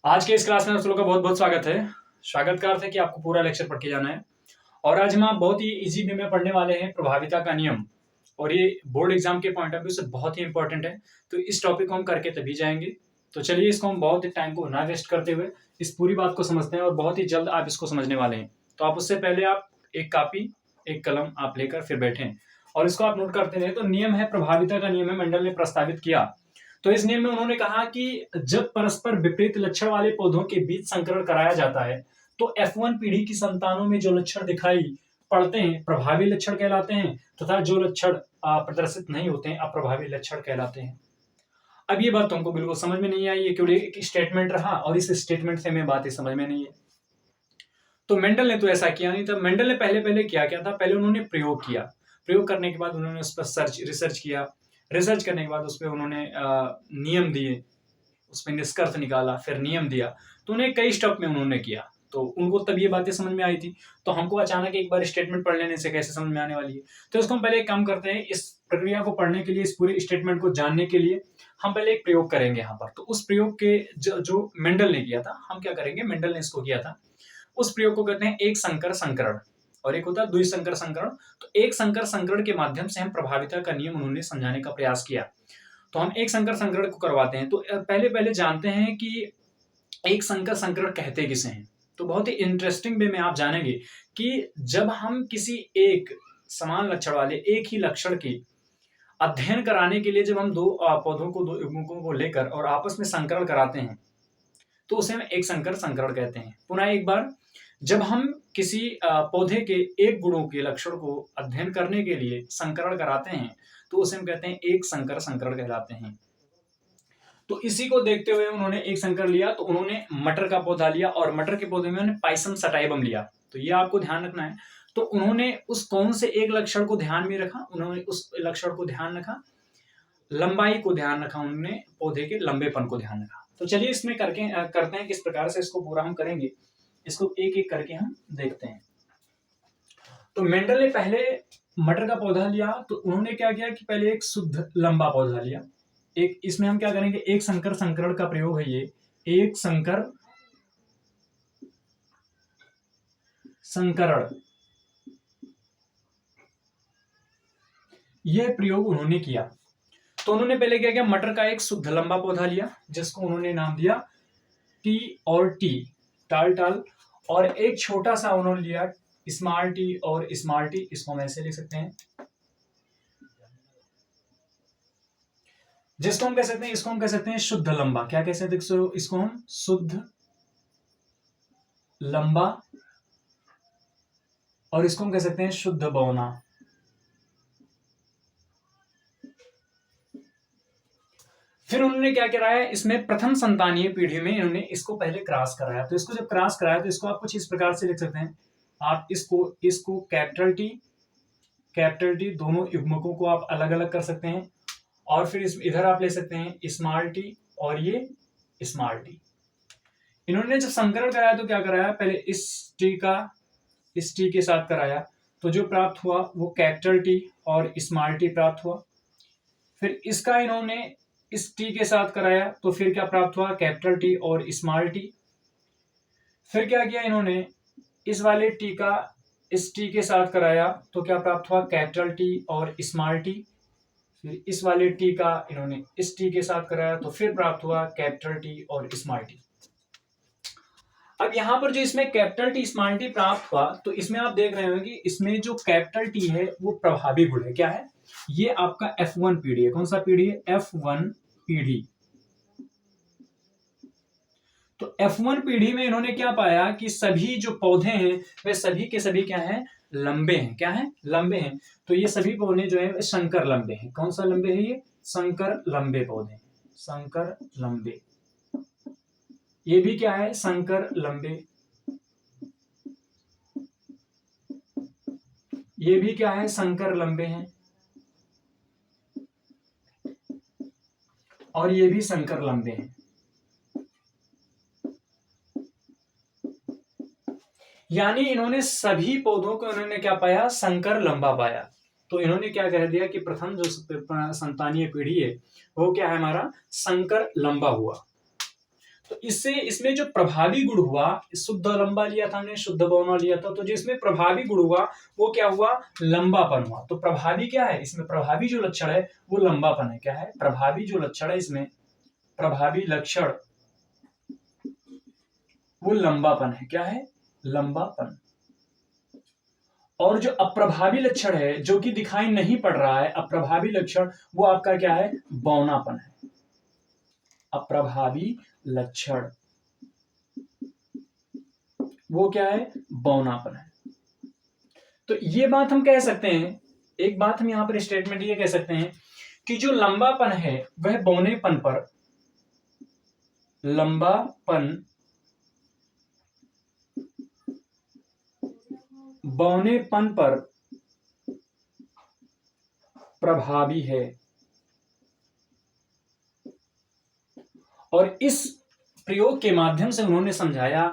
आज के इस क्लास में आप लोगों का बहुत बहुत स्वागत है। स्वागत का अर्थ है कि आपको पूरा लेक्चर पढ़ के जाना है। और आज हम आप बहुत ही इजी वे में पढ़ने वाले हैं प्रभाविता का नियम, और ये बोर्ड एग्जाम के पॉइंट ऑफ व्यू से बहुत ही इंपॉर्टेंट है। तो इस टॉपिक को हम करके तभी जाएंगे। तो चलिए इसको हम बहुत ही टाइम को ना वेस्ट करते हुए इस पूरी बात को समझते हैं, और बहुत ही जल्द आप इसको समझने वाले हैं। तो आप उससे पहले आप एक कापी एक कलम आप लेकर फिर बैठें और इसको आप नोट करते रहे। तो नियम है, प्रभाविता का नियम है, मंडल ने प्रस्तावित किया। तो इस नियम में उन्होंने कहा कि जब परस्पर विपरीत लक्षण वाले पौधों के बीच संकरण कराया जाता है तो F1 पीढ़ी की संतानों में जो लक्षण दिखाई पड़ते हैं प्रभावी लक्षण कहलाते हैं, तथा जो लक्षण प्रदर्शित नहीं होते हैं अप्रभावी लक्षण कहलाते हैं। अब ये बात तुमको बिल्कुल समझ में नहीं आई, ये केवल एक स्टेटमेंट रहा और इस स्टेटमेंट से हमें बातें समझ में नहीं है। तो मेंडल ने तो ऐसा किया नहीं था। मेंडल ने पहले क्या किया था, पहले उन्होंने प्रयोग किया। प्रयोग करने के बाद उन्होंने उस पर रिसर्च किया। रिसर्च करने के बाद उस पर उन्होंने नियम दिए, उस पर निष्कर्ष निकाला, फिर नियम दिया। तो उन्हें कई स्टेप में उन्होंने किया, तो उनको तब ये बातें समझ में आई थी। तो हमको अचानक एक बार स्टेटमेंट पढ़ लेने से कैसे समझ में आने वाली है। तो इसको हम पहले एक काम करते हैं, इस प्रक्रिया को पढ़ने के लिए, इस पूरे स्टेटमेंट को जानने के लिए हम पहले एक प्रयोग करेंगे यहाँ पर। तो उस प्रयोग के जो मेंडल ने किया था, हम क्या करेंगे, मेंडल ने इसको किया था, उस प्रयोग को कहते हैं एक संकर संकरण, और एक होता है द्विसंकर संकरण। तो एक संकर संकरण के माध्यम से हम प्रभाविता का नियम उन्होंने समझाने का प्रयास किया। तो हम एक संकर संकरण को करवाते हैं। तो पहले जानते हैं कि एक संकर संकरण कहते किसे हैं। तो बहुत ही इंटरेस्टिंग वे में आप जानेंगे कि जब हम किसी एक समान लक्षण वाले एक ही लक्षण की अध्ययन कराने के लिए जब हम दो पौधों को, दो युग्मकों को लेकर और आपस में संकरण कराते हैं तो उसे हम एक संकर संकरण कहते हैं। पुनः एक बार, जब हम किसी पौधे के एक गुणों के लक्षण को अध्ययन करने के लिए संकरण कराते हैं तो उसे हम कहते हैं एक संकर संकरण कहलाते हैं। तो इसी को देखते हुए उन्होंने एक संकर लिया। तो उन्होंने मटर का पौधा लिया और मटर के पौधे में उन्होंने पाइसम सटाइवम लिया। तो ये आपको ध्यान रखना है। तो उन्होंने उस कौन से एक लक्षण को ध्यान में रखा, उन्होंने उस लक्षण को ध्यान रखा, लंबाई को ध्यान रखा, उन्होंने पौधे के लंबेपन को ध्यान रखा। तो चलिए इसमें करते हैं किस प्रकार से इसको पूरा हम करेंगे, इसको एक एक करके हम देखते हैं। तो मेंडल ने पहले मटर का पौधा लिया। तो उन्होंने क्या किया कि पहले एक शुद्ध लंबा पौधा लिया। एक इसमें हम क्या करेंगे, एक संकर संकरण का प्रयोग है ये, एक संकर संकरण, यह प्रयोग उन्होंने किया। तो उन्होंने पहले क्या किया, मटर का एक शुद्ध लंबा पौधा लिया जिसको उन्होंने नाम दिया टी और टी, टाल टाल, और एक छोटा सा उन्होंने लिया स्मॉल टी और स्मॉल टी, इसको हम ऐसे लिख सकते हैं, जिसको हम कह सकते हैं, इसको हम कह सकते हैं शुद्ध लंबा। क्या कह सकते हैं इसको हम, शुद्ध लंबा, और इसको हम कह सकते हैं शुद्ध बौना। फिर उन्होंने क्या कराया, इसमें प्रथम संतानीय पीढ़ी में इन्होंने इसको पहले क्रॉस कराया। तो इसको जब क्रॉस कराया तो इसको आप कुछ इस प्रकार से लिख सकते हैं, आप इसको कैपिटल टी दोनों युग्मकों को आप अलग अलग कर सकते हैं, और फिर इधर आप ले सकते हैं स्मॉल टी और ये स्मॉल टी। इन्होंने जब संकरण कराया तो क्या कराया, पहले इस टी के साथ कराया, तो जो प्राप्त हुआ वो कैपिटल टी और स्मॉल टी प्राप्त हुआ। फिर इसका इन्होंने इस टी के साथ कराया तो फिर क्या प्राप्त हुआ, कैपिटल टी और स्मॉल टी। फिर क्या किया इन्होंने, इस वाले टी का इस टी के साथ कराया तो क्या प्राप्त हुआ, कैपिटल टी और स्मॉल टी। फिर इस वाले टी का इन्होंने इस टी के साथ कराया तो फिर प्राप्त हुआ कैपिटल टी और स्मॉल टी। अब यहां पर जो इसमें कैपिटल टी स्मॉल टी प्राप्त हुआ, तो इसमें आप देख रहे हो कि इसमें जो कैपिटल टी है वो प्रभावी गुण है। क्या है ये, आपका F1 पीढ़ी है। कौन सा पीढ़ी है, F1 पीढ़ी। तो F1 पीढ़ी में इन्होंने क्या पाया कि सभी जो पौधे हैं वे सभी के सभी क्या हैं, लंबे हैं। क्या है, लंबे हैं। तो ये सभी पौधे जो है संकर लंबे हैं। कौन सा लंबे है, ये संकर लंबे पौधे, संकर लंबे। ये भी क्या है, संकर लंबे। ये भी क्या है, संकर लंबे हैं, और ये भी संकर लंबे हैं। यानी इन्होंने सभी पौधों को इन्होंने क्या पाया, संकर लंबा पाया। तो इन्होंने क्या कह दिया कि प्रथम जो संतानीय पीढ़ी है वो क्या है, हमारा संकर लंबा हुआ। तो इससे इसमें जो प्रभावी गुण हुआ, शुद्ध लंबा लिया था हमने, शुद्ध बौना लिया था, तो जो इसमें प्रभावी गुण हुआ वो क्या हुआ, लंबापन हुआ। तो प्रभावी क्या है इसमें, प्रभावी जो लक्षण है वो लंबापन है। क्या है प्रभावी जो लक्षण है इसमें, प्रभावी लक्षण वो लंबापन है। क्या है, लंबापन। और जो अप्रभावी लक्षण है जो कि दिखाई नहीं पड़ रहा है, अप्रभावी लक्षण वो आपका क्या है, बौनापन है। अप्रभावी लक्षण वो क्या है, बौनापन है। तो ये बात हम कह सकते हैं, एक बात हम यहां पर स्टेटमेंट ये कह सकते हैं कि जो लंबापन है वह बौनेपन पर, लंबापन बौनेपन पर प्रभावी है। और इस प्रयोग के माध्यम से उन्होंने समझाया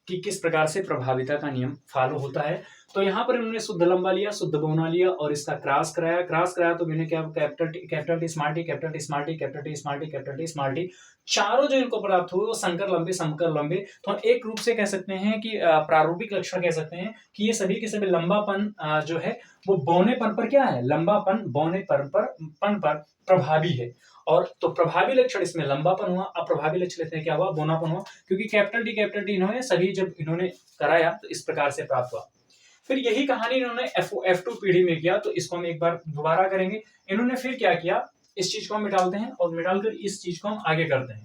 कि किस प्रकार से प्रभाविता का नियम फॉलो होता है। तो यहां पर उन्होंने शुद्ध लंबा लिया, शुद्ध बौना लिया और इसका क्रॉस कराया। क्रॉस कराया तो मैंने क्या, capital T, capital T small T, capital T small T, capital T small T, capital T small T, चारों जो इनको प्राप्त हुए वो संकर लंबे समकर लंबे। तो हम एक रूप से कह सकते हैं कि प्रारूपिक लक्षण कह सकते हैं कि ये सभी के सभी लंबापन जो है वो बौनेपन पर क्या है, लंबापन बौनेपन पर प्रभावी है। और तो प्रभावी लक्षण इसमें लंबापन हुआ, अप्रभावी लक्षण इसमें क्या हुआ, बौनापन हुआ, क्योंकि कैपिटल टी इन्होंने सभी जब इन्होंने कराया तो इस प्रकार से प्राप्त हुआ। फिर यही कहानी इन्होंने F2 पीढ़ी में किया, तो इसको हम एक बार दोबारा करेंगे। इन्होंने फिर क्या किया, इस चीज को हम मिटाते हैं और मिटाकर इस चीज को हम आगे करते हैं।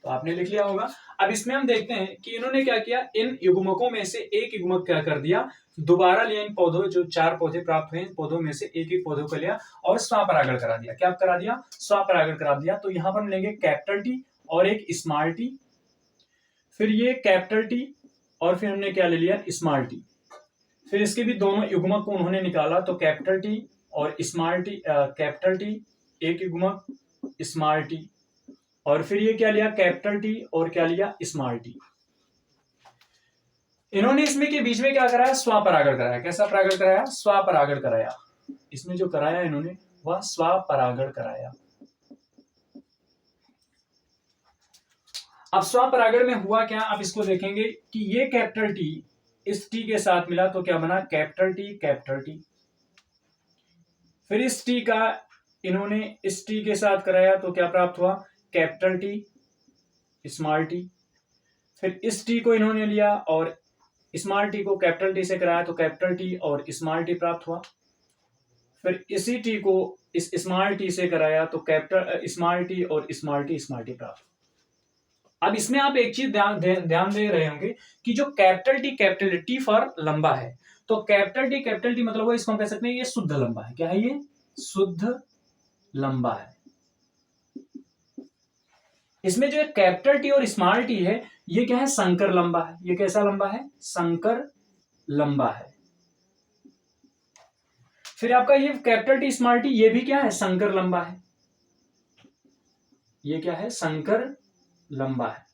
तो आपने लिख लिया होगा। अब इसमें हम देखते हैं कि इन्होंने क्या किया, इन युग्मकों में से एक युग्मक क्या कर दिया, दोबारा लिया इन पौधों, जो 4 पौधे प्राप्त हुए पौधों में से एक एक पौधों को लिया और स्वपरागण करा दिया। क्या करा दिया, स्वपरागण करा दिया। तो यहां पर हम लेंगे कैपिटल टी और एक स्मॉल टी, फिर ये कैपिटल टी और फिर हमने क्या ले लिया, स्मॉल टी। फिर इसके भी दोनों युग्मक को उन्होंने निकाला, तो कैपिटल टी और स्मॉल टी, कैपिटल टी एक युग्मक, स्मॉल टी, और फिर ये क्या लिया, कैपिटल टी और क्या लिया, स्मॉल टी। इन्होंने इसमें के बीच में क्या कराया, स्वपरागण कराया। कैसा परागण कराया, स्वपरागण कराया। इसमें जो कराया इन्होंने वह स्वपरागण कराया। अब स्वपरागण में हुआ क्या, आप इसको देखेंगे कि ये कैपिटल टी इस टी के साथ मिला तो क्या बना, कैपिटल टी कैपिटल टी। फिर इस टी का इन्होंने इस टी के साथ कराया तो क्या प्राप्त हुआ, कैपिटल टी स्मॉल टी। फिर इस टी को इन्होंने लिया और स्मॉल टी को कैपिटल टी से कराया तो कैपिटल टी और स्मॉल टी प्राप्त हुआ। फिर इसी टी को इस स्मॉल टी से कराया तो कैपिटल स्मॉल टी और स्मॉल टी प्राप्त। अब इसमें आप एक चीज ध्यान दे रहे होंगे कि जो कैपिटल टी फॉर लंबा है, तो कैपिटल टी मतलब वो इसको हम कह सकते हैं ये शुद्ध लंबा है। क्या है ये, शुद्ध लंबा है। इसमें जो कैपिटल टी और स्मॉल टी है ये क्या है, संकर लंबा है। ये कैसा लंबा है, संकर लंबा है। फिर आपका ये कैपिटल टी स्मॉल टी ये भी क्या है, संकर लंबा है। ये क्या है, संकर लंबा है।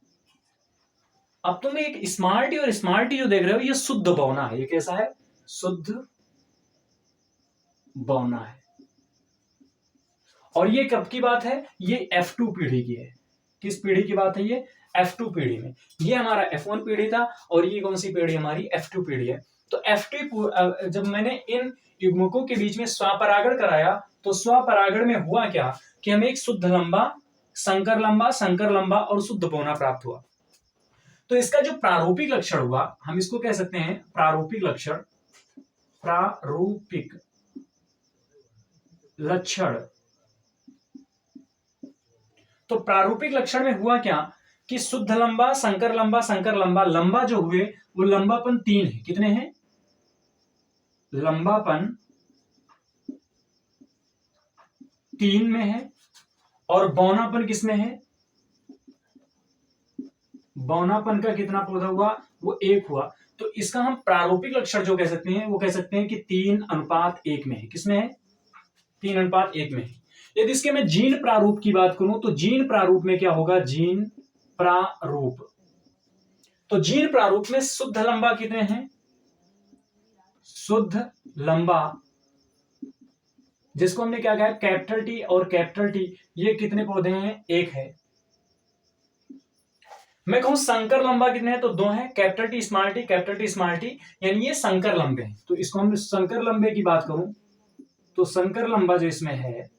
अब तुम एक स्मॉल टी और स्मॉल टी जो देख रहे हो ये शुद्ध बौना है। ये कैसा है, शुद्ध बौना है। और ये कब की बात है, ये F2 पीढ़ी की है। किस पीढ़ी की बात है, ये F2 पीढ़ी में। ये हमारा F1 पीढ़ी था और ये कौन सी पीढ़ी, हमारी F2 पीढ़ी है। तो F2 जब मैंने इन युग्मकों के बीच में स्वपरागण कराया तो स्वपरागण में हुआ क्या कि हमें एक शुद्ध लंबा, संकर लंबा और शुद्ध बौना प्राप्त हुआ। तो इसका जो प्रारूपिक लक्षण हुआ हम इसको कह सकते हैं प्रारूपिक लक्षण। प्रारूपिक लक्षण, तो प्रारूपिक लक्षण में हुआ क्या कि शुद्ध लंबा, संकर लंबा, लंबा जो हुए वो लंबापन 3 है। कितने हैं, लंबापन 3 में है। और बौनापन किसमें है, बौनापन का कितना पौधा हुआ, वो 1 हुआ। तो इसका हम प्रारूपिक लक्षण जो कह सकते हैं वो कह सकते हैं कि 3:1 में है। किसमें है, 3:1 में है। यदि इसके मैं जीन प्रारूप की बात करूं तो जीन प्रारूप में क्या होगा, जीन प्रारूप, तो जीन प्रारूप में शुद्ध लंबा कितने हैं, शुद्ध लंबा जिसको हमने क्या कहा, कैपिटल टी और कैपिटल टी, ये कितने पौधे हैं, 1 है। मैं कहूं संकर लंबा कितने हैं, तो 2 हैं, capital T small T, capital T small T, यानी ये संकर लंबे हैं। तो इसको हम संकर लंबे की बात करूं तो संकर लंबा जो इसमें है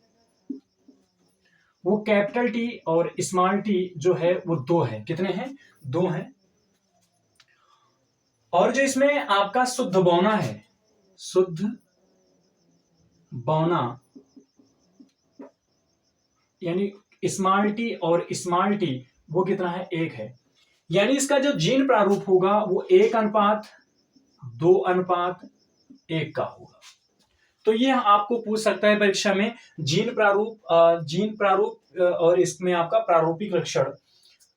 वो कैपिटल टी और स्मॉल टी जो है वो 2 है। कितने हैं, 2 हैं। और जो इसमें आपका शुद्ध बौना है, शुद्ध बौना यानी स्मॉल टी और स्मॉल टी वो कितना है, 1 है। यानी इसका जो जीन प्रारूप होगा वो 1:2:1 का होगा। तो ये आपको पूछ सकता है परीक्षा में, जीन प्रारूप और इसमें आपका प्रारूपिक लक्षण।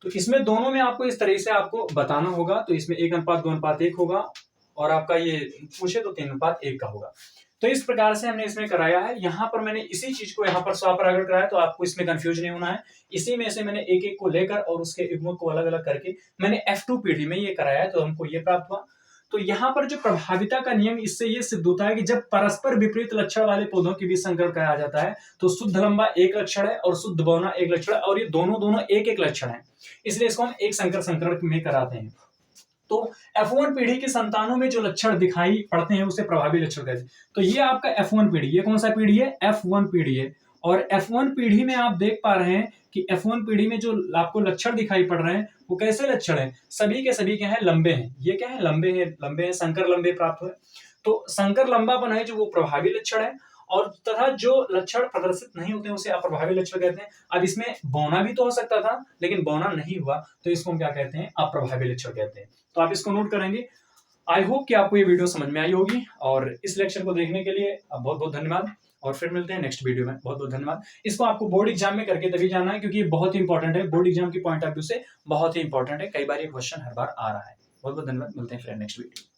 तो इसमें दोनों में आपको इस तरह से आपको बताना होगा। तो इसमें 1:2:1 होगा और आपका ये पूछे तो 3:1 का होगा। तो इस प्रकार से हमने इसमें कराया है। यहाँ पर मैंने इसी चीज को यहाँ पर स्वपरागण कराया, तो आपको इसमें कंफ्यूज नहीं होना है। इसी में से मैंने एक एक को लेकर और उसके युग्मक को अलग अलग करके मैंने F2 पीढ़ी में ये कराया है, तो हमको ये प्राप्त हुआ। तो यहाँ पर जो प्रभाविता का नियम, इससे ये सिद्ध होता है कि जब परस्पर विपरीत लक्षण वाले पौधों के बीच संकरण कराया जाता है तो शुद्ध लंबा एक लक्षण है और शुद्ध बौना एक लक्षण है, और ये दोनों एक एक लक्षण है, इसलिए इसको हम एक संकर संकरण में कराते हैं। तो F1 पीढ़ी के संतानों में जो लक्षण दिखाई पड़ते हैं उसे प्रभावी लक्षण कहते हैं। तो ये आपका F1 पीढ़ी, ये कौन सा पीढ़ी है, F1 पीढ़ी है। और F1 पीढ़ी में आप देख पा रहे हैं कि F1 पीढ़ी में जो आपको लक्षण दिखाई पड़ रहे हैं वो कैसे लक्षण है, सभी के सभी क्या है, लंबे हैं। ये क्या है, लंबे हैं, संकर लंबे प्राप्त हुए। तो संकर लंबापन है जो वो प्रभावी लक्षण है, और तथा जो लक्षण प्रदर्शित नहीं होते उसे अप्रभावी लक्षण कहते हैं। अब इसमें बौना भी तो हो सकता था लेकिन बौना नहीं हुआ, तो इसको हम क्या कहते हैं, अप्रभावी लक्षण कहते हैं। तो आप इसको नोट करेंगे। आई होप कि आपको ये वीडियो समझ में आई होगी, और इस लेक्चर को देखने के लिए बहुत बहुत धन्यवाद, और फिर मिलते हैं नेक्स्ट वीडियो में। बहुत बहुत धन्यवाद। इसको आपको बोर्ड एग्जाम में करके तभी जाना है, क्योंकि ये बहुत ही इंपॉर्टेंट है, बोर्ड एग्जाम की पॉइंट ऑफ व्यू से बहुत ही इंपॉर्टेंट है। कई बार ये क्वेश्चन हर बार आ रहा है। बहुत बहुत धन्यवाद, मिलते हैं फिर नेक्स्ट वीडियो।